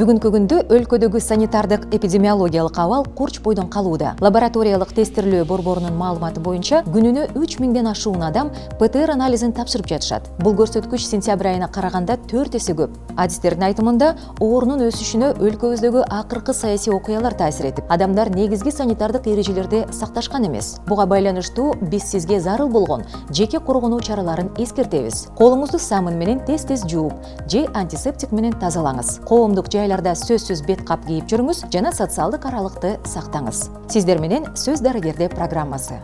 Бүгүнкү күндө өлкөдөгү санитардык эпидемиологиялык абал курч бойдон калууда. Лабораториялык тестирлөө борборунун маалыматы боюнча күнүнө 3000ден ашуун адам ПТР анализин тапшырып жатышат. Бул көрсөткүч сентябрь айына караганда 4 эсе көп. Адистердин айтымында, оорунун өсүшүнө өлкөбүздөгү акыркы саясий окуялар таасир этип, адамдар негизги санитардык эрежелерди сакташкан эмес. Буга байланыштуу биз сизге зарыл болгон жеке коргонуу чараларын эскертебиз. Колуңузду самын менен тез-тез жууп, же антисептик менен тазалаңыз. Коомдук жайларда сөзсүз бет кап кийип жүрүңүз жана социалдык аралыкты сактаңыз. Сиздер менен Сөз дарыгерде программасы.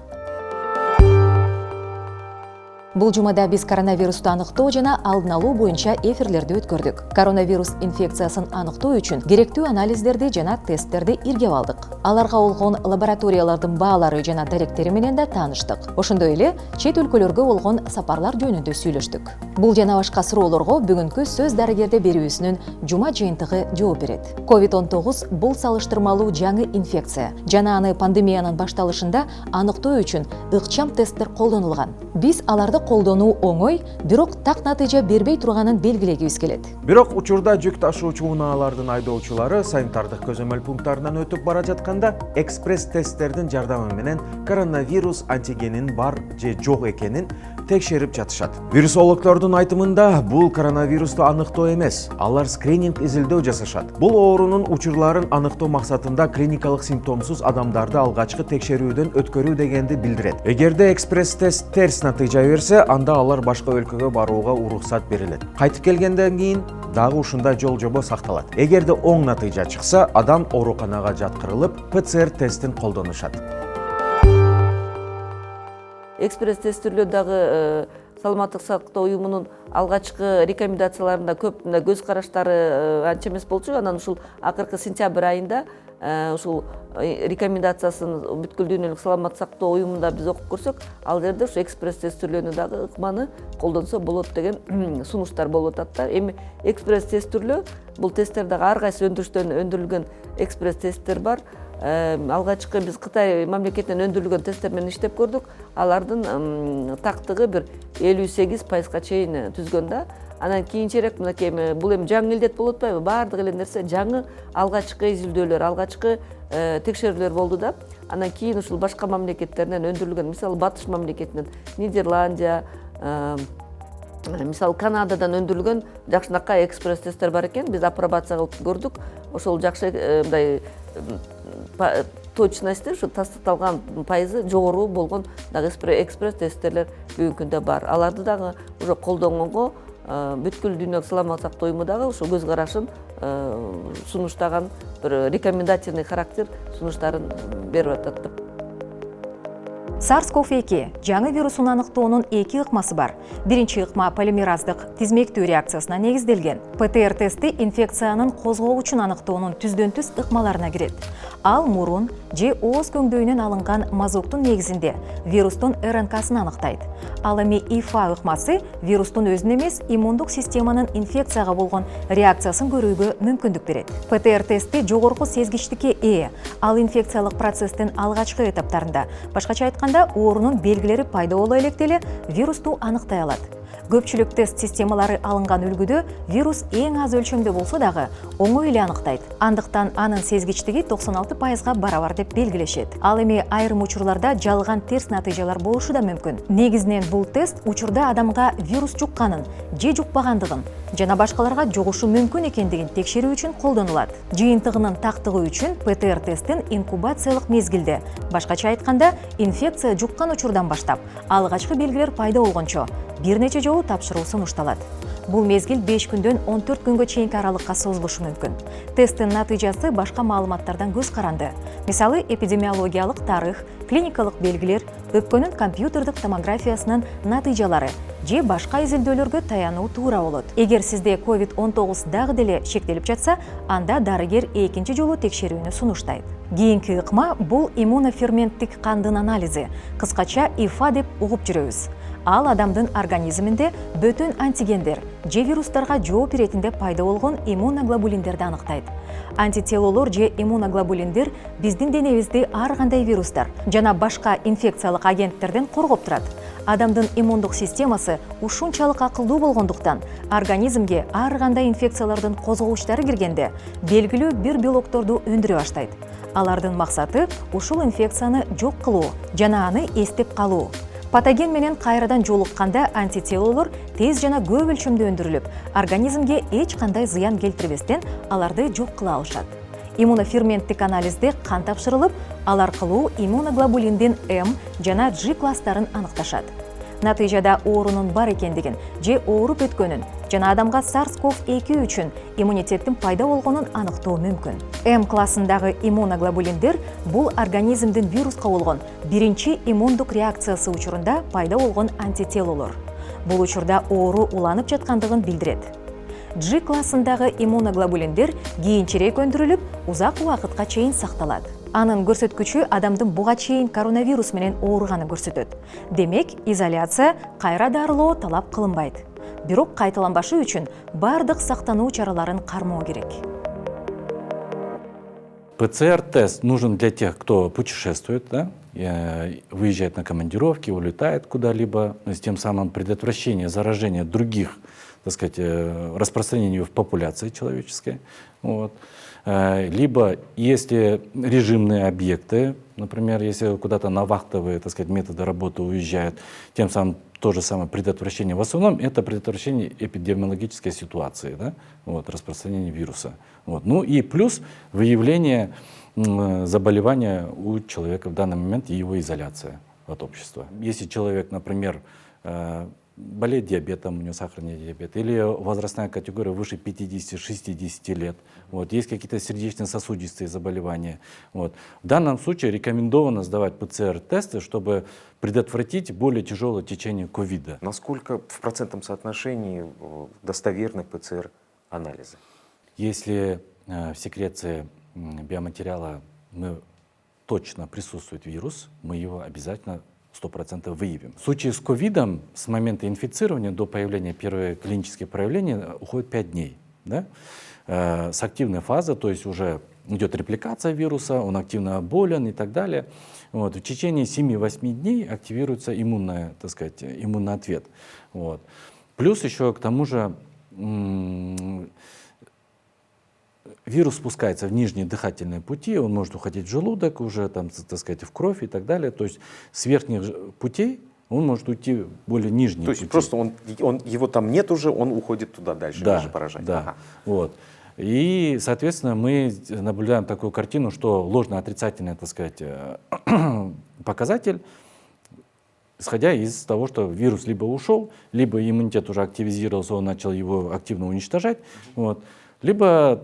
Бул жумада биз коронавирусту аныктоо жана алдын алуу боюнча эфирлерди өткөрдүк. Коронавирус инфекциясын аныктоо үчүн керектүү анализдерди жана тесттерди иргеп алдык. Аларга болгон лабораториялардын баалары жана даректери менен да тааныштык. Ошондой эле чет өлкөлөргө болгон сапарлар жөнүндө сүйлөштүк. Бул жана башка суроолорго бүгүнкү Сөз дарыгерде берүүбүзнүн жума жыйынтыгы жооп берет. COVID-19 бул салыштырмалуу жаңы инфекция. Жана аны пандемиянын башталышында аныктоо үчүн ыкчам тесттер колдонулган. Биз аларды колдонуу оңой, бирок так натыйжа бербей турганын белгилегибиз келет. Бирок учурда жүк ташуучу унаалардын айдоочулары санитардык көзөмөл пункттарынан өтүп бара жатканда экспресс тесттердин жардамы менен коронавирус антигенин бар же жок экенин текшерип жатышат. Вирусологдордун айтымында бул коронавирусту аныктоо эмес, алар скрининг изилдөө жасашат. Бул оорунун учурларын аныктоо максатында клиникалык симптомсуз адамдарды алгачкы текшерүүдөн өткөрүү дегенди билдирет. Эгерде экспресс тест терс натыйжа берсе, анда алар башка өлкөгө барууга уруксат берилет. Кайтып келгенден кийин дагы ушундай жол-жобо сакталат. Эгерде оң натыйжа чыкса, адам ооруканага жаткырылып, ПЦР тестин колдонушат. Экспресс тестирлөө дагы Саламаттык сактоо уюмунун алгачкы рекомендацияларында көп көз караштары анча эмес болчу. Анан ушул акыркы сентябрь айында ушул рекомендациясын бүткүл дүйнөлүк саламаттык сактоо уюмунда биз окуп көрсөк, ал жерде ушу экспресс тестирлөөнү дагы ыкманы колдонсо болот деген сунуштар болуп атат да. Эми экспресс тестирлөө бул tesттер дагы ар кайсы өндүрүштөн өндүрүлгөн экспресс tesттер бар. Алгачкы биз Кытай мамлекетинен өндүрүлгөн tesттер менен иштеп көрдүк. Алардын тактыгы бир 58%га чейин түзгөн да. Анан кийинчерээк мынакей бул эми жаңы илдет болуп атпайбы? Баардык эле нерсе жаңы алгачкы изилдөөлөр, алгачкы текшерүүлөр болду да. Анан кийин ушул башка мамлекеттерден өндүрүлгөн, мисалы Батыш мамлекетинен, Нидерландия, мисалы Канададан өндүрүлгөн жакшынакай экспресс тесттер бар экен. Биз апробация кылып көрдүк. Ошол жакшы мындай точностьти, ушу тастыкталган пайызы жогору болгон дагы экспресс тесттер бүгүнкү күндө бар. Аларды дагы уже колдонгонго бүткүл дүйнөлүк саламаттык сактоо уюму дагы ошо көз карашын сунуштаган бир рекомендативный характер сунуштарын берип атат деп. SARS-CoV-2 жаңы вирусун аныктоонун эки ыкмасы бар. Биринчи ыкма полимераздык тизмектүү реакциясына негизделген. ПТР тести инфекциянын козгоогучун аныктоонун түздөн-түз ыкмаларына кирет. Ал мурун же ооз көңдөйүнөн алынган мазоктун негизинде вирустун РНК-сын аныктайт. Ал эми ИФА ыкмасы вирустун өзүн эмес, иммундук системанын инфекцияга болгон реакциясын көрүүгө мүмкүндүк берет. ПТР тести жогорку сезгичтикке ээ. Ал инфекциялык процесстин алгачкы этаптарында, башкача айтканда, оорунун белгилери пайда боло электе вирусту аныктай алат. Көпчүлүк тест системалары алынган үлгүдө вирус эң аз өлчөмдө болсо дагы оңой эле аныктайт. Андыктан анын сезгичтиги 96%га барабар деп белгилешет. Ал эми айрым учурларда жалган терс натыйжалар болушу да мүмкүн. Негизинен бул тест учурда адамга вирус жукканын же жукпагандыгын жана башкаларга жугушу мүмкүн экендигин текшерүү үчүн колдонулат. Жыйынтыгынын тактыгы үчүн ПТР тесттин инкубациялык мезгилде, башкача айтканда, инфекция жуккан учурдан баштап, алгачкы белгилер пайда болгончо бир нече жолу тапшыруу сунушталат. Бул мезгил 5 күндөн 14 күнгө чейинки аралыкка созулушу мүмкүн. Тесттин натыйжасы башка маалыматтардан көз каранды. Мисалы, эпидемиологиялык тарых, клиникалык белгилер, өпкөнүн компьютердик томографиясынын натыйжалары же башка изилдөөлөргө таянуу туура болот. Эгер сизде COVID-19 дагы деле шектелип жатса, анда дарыгер экинчи жолу текшерүүнү сунуштайт. Кийинки ыкма бул иммуноферменттик кандын анализи, кыскача ИФА деп угуп жүрөбүз. Ал адамдын организминде бөтөн антигендер же вирустарга жооп беретинде пайда болгон иммуноглобулиндерди аныктайт. Антителолор же иммуноглобулиндер биздин денебизди ар кандай вирустар жана башка инфекциялык агенттерден коргоп турат. Адамдын иммундук системасы ушунчалык акылдуу болгондуктан организмге ар кандай инфекциялардын козгогучтары киргенде белгилүү бир белокторду өндүрө баштайт. Алардын максаты ушул инфекцияны жок кылуу жана аны эстеп калуу. Патоген менен кайрадан жолукканда антителолор тез жана көп өлчөмдө өндүрүлүп, организмге эч кандай зыян келтирбестен аларды жок кыла алышат. Иммуноферменттик анализде кан тапшырылып, ал аркылуу иммуноглобулиндин М жана G класстарын аныкташат. Натыйжада оорунун бар экендигин же ооруп өткөнүн жана адамга SARS-CoV-2 үчүн иммунитеттин пайда болгонун аныктоо мүмкүн. М классындагы иммуноглобулиндер бул организмдин вируска болгон биринчи иммундук реакциясы учурунда пайда болгон антителолор. Бул учурда оору уланып жаткандыгын билдирет. G классындагы иммуноглобулиндер кийинчерээк өндүрүлүп, узак убакытка чейин сакталат. Анын көрсөткүчү адамдын буга чейин коронавирус менен ооруганын көрсөтөт. Демек, изоляция, кайра дарылоо талап кылынбайт. Бирок кайталанбашы үчүн бардык сактануу чараларын кармоо керек. ПЦР-тест нужен для тех, кто путешествует, да? Выезжает на командировки, улетает куда-либо, с тем самым предотвращение заражения других, так сказать, распространения в популяции человеческой. Вот. Либо если режимные объекты, например, если куда-то на вахтовые, так сказать, методы работы уезжают, тем самым то же самое предотвращение. В основном это предотвращение эпидемиологической ситуации, да? Вот, распространения вируса. Вот. Ну и плюс выявление заболевания у человека в данный момент и его изоляция от общества. Если человек, например, болеет диабетом, у него сахарный диабет, или возрастная категория выше 50-60 лет, вот, есть какие-то сердечно-сосудистые заболевания. Вот. В данном случае рекомендовано сдавать ПЦР-тесты, чтобы предотвратить более тяжелое течение ковида. Насколько в процентном соотношении достоверны ПЦР-анализы? Если в секреции биоматериала точно присутствует вирус, мы его обязательно 100% выявим. В случае с ковидом с момента инфицирования до появления первых клинических проявлений уходит 5 дней. Да? С активной фазы, то есть уже идет репликация вируса, он активно болен и так далее. Вот. В течение 7-8 дней активируется так сказать, иммунный ответ. Вот. Плюс еще к тому же вирус спускается в нижние дыхательные пути, он может уходить в желудок, уже там, так сказать, в кровь и так далее. То есть с верхних путей он может уйти в более нижние пути. То есть просто его там нет уже, он уходит туда дальше, да, ниже поражения. Да. Ага. Вот. И, соответственно, мы наблюдаем такую картину, что ложно-отрицательный, так сказать, показатель, исходя из того, что вирус либо ушел, либо иммунитет уже активизировался, он начал его активно уничтожать. Вот. Либо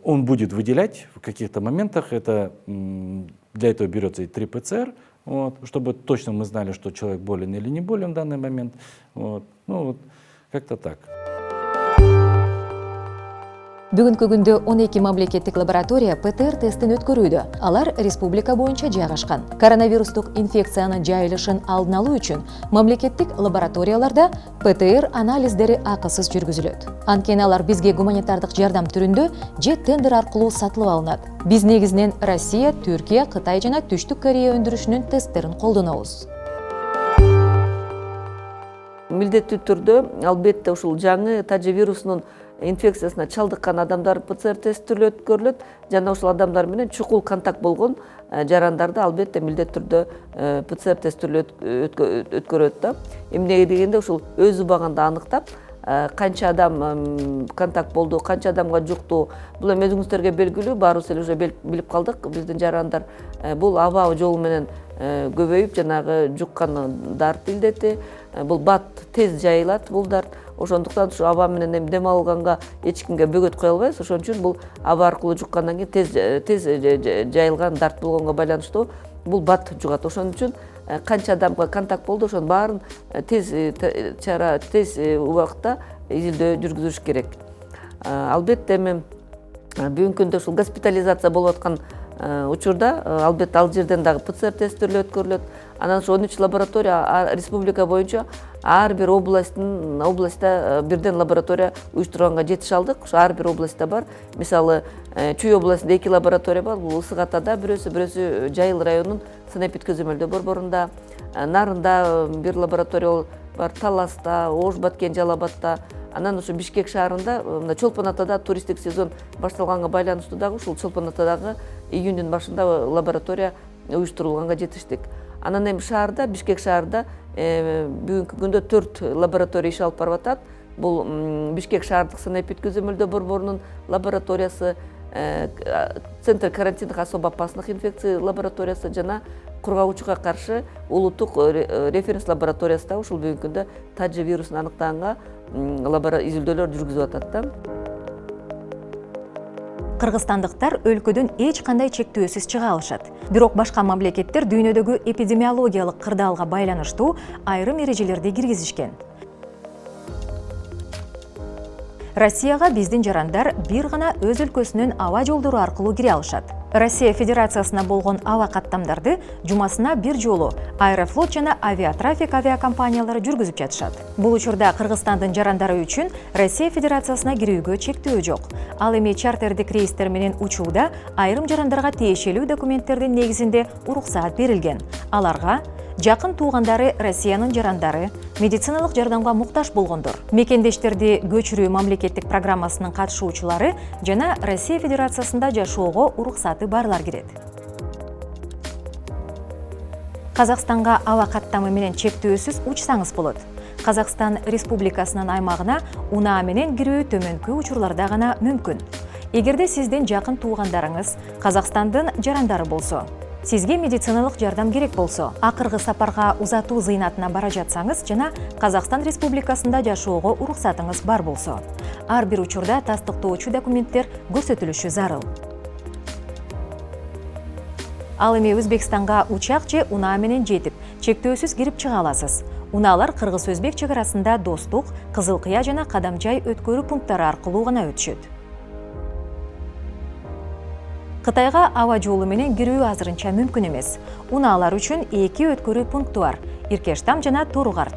он будет выделять в каких-то моментах, для этого берется и 3 ПЦР, вот, чтобы точно мы знали, что человек болен или не болен в данный момент. Вот. Ну, вот, как-то так. Бүгүнкү күндө 12 мамлекеттик лаборатория ПТР тестин өткөрүүдө. Алар республика боюнча жайгашкан. Коронавирустук инфекциянын жайылышын алдын алуу үчүн мамлекеттик лабораторияларда ПТР анализдери акысыз жүргүзүлөт. Анткени алар бизге гуманитардык жардам түрүндө же тендер аркылуу сатылып алынат. Биз негизинен Россия, Түркия, Кытай жана Түштүк Корея өндүрүшүнүн тесттерин колдонобуз. Милдеттүү түрдө албетте ушул жаңы тажы вирусунун инфекциясына чалдыккан адамдар ПЦР тестилөө өткөрүлөт жана ушул адамдар менен чукул контакт болгон жарандарды албетте милдеттүү түрдө ПЦР тестилөө өткөрөт да. Эмнеге дегенде ушул өз убагында аныктап, канча адам контакт болду, канча адамга жукту, бул эми өзүңүздөргө белгилүү, баарыбыз эле уже билип калдык. Биздин жарандар бул аба жолу менен көбөйүп, жанагы жуккан дарт илдети, бул бат тез жайылат, бул дарт. Ошондуктан ушу аба менен дем алганга эч кимге бөгөт кое албайбыз. Ошон үчүн бул аба аркылуу жуккандан кийин тез жайылган дарт болгонго байланыштуу бул бат жугат. Ошон үчүн канча адамга контакт болду, ошонун баарын тез убакытта изилдөө жүргүзүш керек. Албетте эми бүгүнкү күндө ушул госпитализация болуп аткан учурда албетте ал жерден дагы ПЦР тесттери өткөрүлөт. Анан ошо 13 лаборатория республика боюнча ар бир областта бирден лаборатория уюштурганга жетише алдык. Ошо ар бир областта бар. Мисалы Чүй областында 2 лаборатория бар. Бул Ысык Атада бирөөсү Жайыл районунун сынап өткөзөмөлдөө борборунда, Нарында бир лаборатория бар, Таласта, Ош Баткен, Жалабатта. Анан ошо Бишкек шаарында мына Чолпон Атада туристтик сезон башталганга байланыштуу дагы ушул Чолпон Атадагы июндүн башында лаборатория уюштурулганга жетиштик. Анан эми шаарда, Бишкек шаарында бүгүнкү күндө 4 лаборатория иш алып барып атат. Бул Бишкек шаардык сынап өткөзөмөлдөө борборунун лабораториясы, Центр карантиндик особо опасных инфекций лабораториясы жана кургагучуга каршы улуттук референс лабораториясы да ушул бүгүнкү күндө Таджи вирусун аныктаганга изилдөөлөр жүргүзүп атат да. Кыргызстандыктар өлкөдөн эч кандай чектөөсүз чыга алышат. Бирок башка мамлекеттер дүйнөдөгү эпидемиологиялык кырдаалга байланыштуу айрым эрежелерди киргизишкен. Россияга биздин жарандар бир гана өз өлкөсүнүн аба жолдору аркылуу кире алышат. Россия Федерациясына болгон аба каттамдарды жумасына бир жолу Аэрофлот жана авиатрафик авиакомпаниялары жүргүзүп жатышат. Бул учурда Кыргызстандын жарандары үчүн Россия Федерациясына кирүүгө чектөө жок. Ал эми чартердик рейстер менен учууда айрым жарандарга тиешелүү документтердин негизинде уруксаат берилген. Аларга жакын туугандары Россиянын жарандары, медициналык жардамга муктаж болгондор, мекендештерди көчүрүү мамлекеттик программасынын катышуучулары жана Россия Федерациясында жашоого уруксаты барлар кирет. Казакстанга аба каттамы менен чектөөсүз учсаңыз болот. Казакстан Республикасынын аймагына унаа менен кирүү төмөнкү учурларда гана мүмкүн. Эгерде сиздин жакын туугандарыңыз Казакстандын жарандары болсо, сизге медициналык жардам керек болсо, акыркы сапарга узатуу зыйнатына бара жатсаңыз жана Казакстан Республикасында жашоого уруксатыңыз бар болсо, ар бир учурда тастыктоочу документтер көрсөтүлүшү зарыл. Ал эми Өзбекстанга учак же унаа менен жетип, чектөөсүз кирип чыга аласыз. Унаалар Кыргыз-Өзбек чек арасында Достук, Кызыл Кыя жана Кадамжай өткөрүү пункттары аркылуу гана өтүшөт. Кытайга аба жолу менен кирүү азырынча мүмкүн эмес. Унаалар үчүн 2 өткөрүү пункту бар: Иркештам жана Торугарт.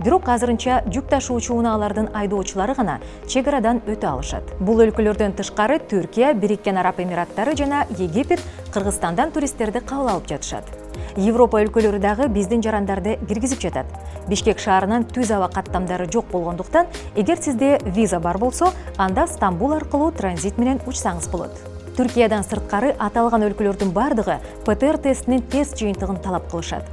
Бирок азырынча жүк ташуучу унаалардын айдоочулары гана чек арадан өтө алышат. Бул өлкөлөрдөн тышкары Түркия, Бириккен Араб Эмираттары жана Египет Кыргызстандан туристтерди кабыл алып жатышат. Европа өлкөлөрү дагы биздин жарандарды киргизип жатат. Бишкек шаарынын түз аба каттамдары жок болгондуктан, эгер сизде виза бар болсо, анда Стамбул аркылуу транзит менен учсаңыз болот. Түркиядан сырткары аталган өлкөлөрдүн бардыгы ПТР тестинин тест жыйынтыгын талап кылышат.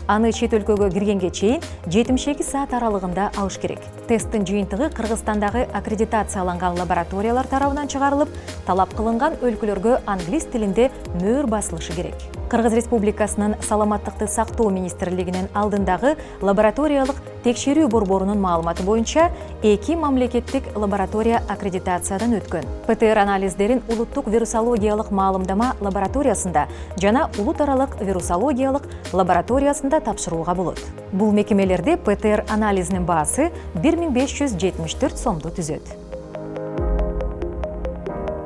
Аны чет өлкөгө киргенге чейин 72 саат аралыгында алыш керек. Тесттин жыйынтыгы Кыргызстандагы аккредитацияланган лабораториялар тарабынан чыгарылып, талап кылынган өлкөлөргө англис тилинде мөөр басылышы керек. Кыргыз Республикасынын Саламаттыкты сактоо министрлигинин алдындагы лабораториялык текшерүү борборунун маалыматы боюнча 2 мамлекеттик лаборатория аккредитациядан өткөн. ПТР анализдерин улуттук вирусологиялык маалымдама лабораториясында жана улут аралык вирусологиялык лабораториясында тапшырууга болот. Бул мекемелерде ПТР анализинин баасы 1574 сомду түзөт.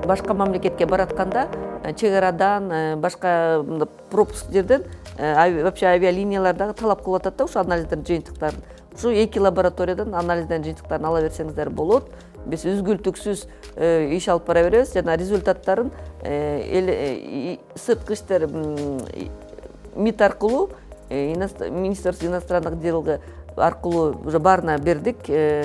Башка мамлекетке баратканда чек арадан, башка пропуск жерден вообще авиалиниялардагы талап кылып атат да ушул анализдердин жыйынтыктарын. Ушу 2 лабораториядан анализдердин жыйынтыктарын ала берсеңиздер болот. Биз үзгүлтүксүз иш алып бара беребиз жана результаттарын сырткы иштер МИД аркылуу, Министерство иностранных дел аркылуу уже баарына бердик.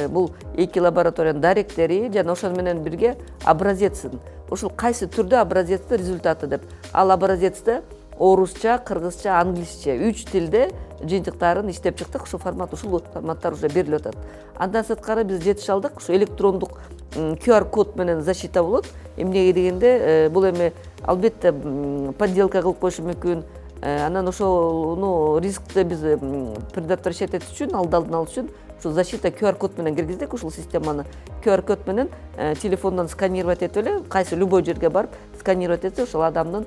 Бул 2 лабораториянын даректери жана ошол менен бирге образецин. Ушул кайсы түрдө образецти результаты деп. Ал образецти орусча, кыргызча, англисче 3 тилде жыйынтыктарын иштеп чыктык. Ушул форматтар уже берилип атат. Андан сырткары биз жетише алдык. Ушу электрондук QR код менен защита болот. Эмнеге дегенде бул эми албетте подделка кылып коюшу мүмкүн. Анан ошол рискти биз предотвращать этиш үчүн, алдын алыш үчүн ушу защита QR код менен киргиздик. Ушул системаны QR код менен телефондон сканировать этип эле, кайсы любой жерге барып сканировать этсе, ошол адамдын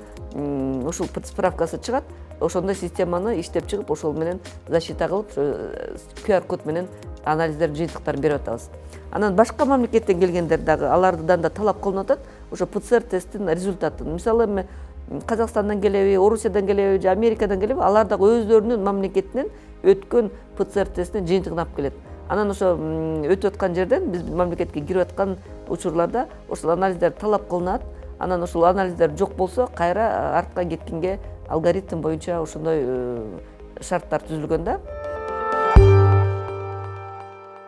ушул справкасы чыгат. Ошондой системаны иштеп чыгып, ошол менен защита кылып, QR код менен анализдер жыйынтыктарын берип атабыз. Анан башка мамлекеттен келгендер дагы алардан да талап кылынып атат. Ошо ПЦР тесттин результатын. Мисалы эми Казакстандан келеби, Орусиядан келеби же Америкадан келеби, алар дагы өздөрүнүн мамлекетинен өткөн ПЦР тестинин жыйынтыгын алып келет. Анан ошо өтүп аткан жерден биз мамлекетке кирип аткан учурларда ошол анализдер талап кылынат. Анан ошол анализдер жок болсо кайра артка кеткенге алгоритм боюнча ошондой шарттар түзүлгөн да.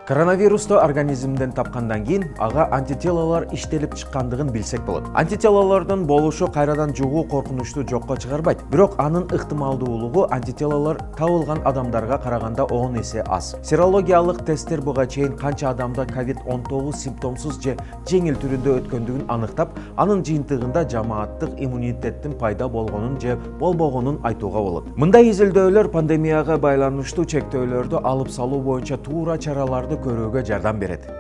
Коронавирусту организмден тапкандан кийин ага антителолор иштелип чыккандыгын билсек болот. Антителолордун болушу кайрадан жугуу коркунучту жокко чыгарбайт, бирок анын ыктымалдуулугу антителолор табылган адамдарга караганда 10 эсе аз. Серологиялык тесттер буга чейин канча адамда COVID-19 симптомсуз же жеңил түрүндө өткөндүгүн аныктап, анын жыйынтыгында жамааттык иммунитеттин пайда болгонун же болбогонун айтууга болот. Мындай изилдөөлөр пандемияга байланыштуу чектөөлөрдү алып салуу боюнча туура чараларды көрүүгө жардам берет.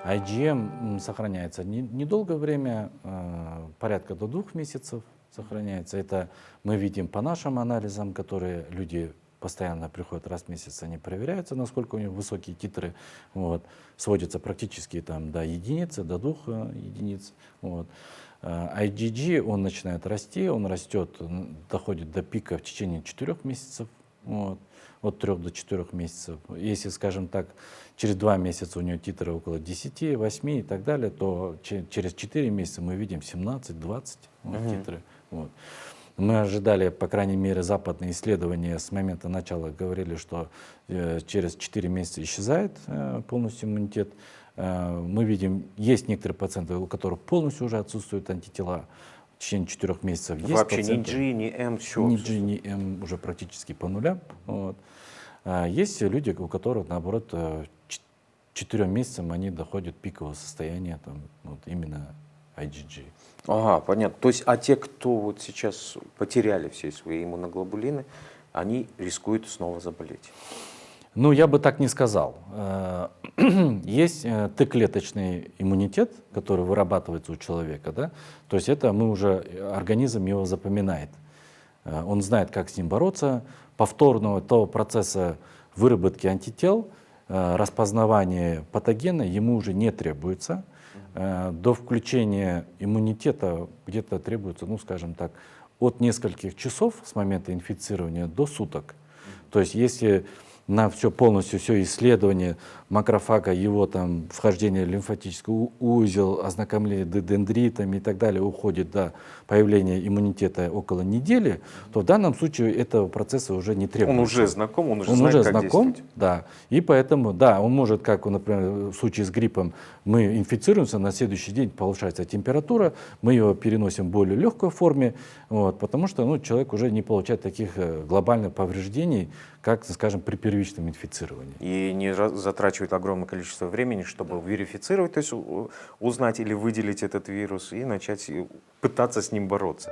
IgM сохраняется недолгое время, порядка до 2 месяцев сохраняется. Это мы видим по нашим анализам, которые люди постоянно приходят раз в месяц, они проверяются, насколько у них высокие титры. Вот. Сводятся практически там, до единицы, до 2 единиц. Вот. IgG, он начинает расти, он растет, доходит до пика в течение 4 месяцев. Вот. От 3 до 4 месяцев. Если, скажем так, через 2 месяца у нее титры около 10, 8 и так далее, то через 4 месяца мы видим 17-20 титры. Вот. Мы ожидали, по крайней мере, западные исследования с момента начала говорили, что через 4 месяца исчезает полностью иммунитет. Мы видим, есть некоторые пациенты, у которых полностью уже отсутствуют антитела. В течение 4 месяцев есть Вообще пациенты, ни G, ни M, все. ни G, ни M уже практически по нулям. Вот. А есть люди, у которых, наоборот, 4 месяцам они доходят пикового состояния, там, вот, именно IgG. Ага, понятно. То есть, а те, кто вот сейчас потеряли все свои иммуноглобулины, они рискуют снова заболеть? Ну, я бы так не сказал. Есть Т-клеточный иммунитет, который вырабатывается у человека, да? То есть это мы уже, организм его запоминает. Он знает, как с ним бороться. Повторного того процесса выработки антител, распознавания патогена ему уже не требуется. До включения иммунитета где-то требуется, ну, скажем так, от нескольких часов с момента инфицирования до суток. То есть если на все полностью все исследование макрофага, его там вхождение в лимфатический узел, ознакомление с дендритами и так далее уходит до появления иммунитета около недели, то в данном случае этого процесса уже не требуется. Он уже знаком, он уже знает, как действовать. Да. И поэтому, да, он может, как, например, в случае с гриппом, мы инфицируемся, на следующий день повышается температура, мы ее переносим в более легкой форме, вот, потому что человек уже не получает таких глобальных повреждений, как, скажем, при первичном инфицировании. И не затрачивает огромное количество времени, чтобы верифицировать, то есть узнать или выделить этот вирус и начать пытаться с ним бороться.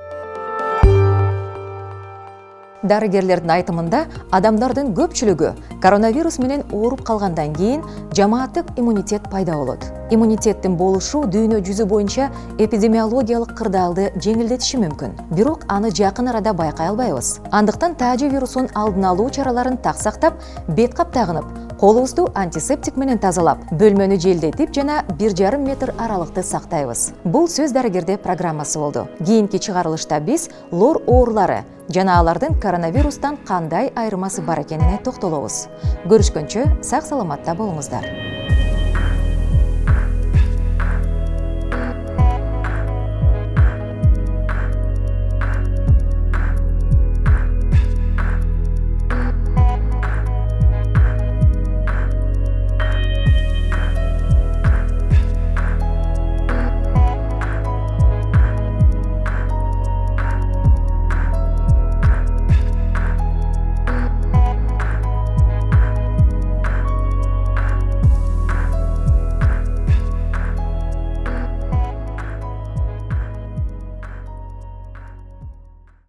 Дарыгерлердин айтымында адамдардын көпчүлүгү коронавирус менен ооруп калгандан кийин жамааттык иммунитет пайда болот. Иммунитеттин болушу дүйнө жүзү боюнча эпидемиологиялык кырдаалды жеңилдетиши мүмкүн. Бирок аны жакын арада байкай албайбыз. Андыктан таажы вирусун алдын алуу чараларын так сактап, бет кап тагынып, колубузду антисептик менен тазалап, бөлмөнү желдетип жана 1,5 метр аралыкты сактайбыз. Бул сөз дарыгерде программасы болду. Кийинки чыгарылышта биз лор оорулары жана алардын коронавирустан кандай айырмасы бар экенине токтолобуз. Көрүшкөнчө сак саламатта болуңуздар.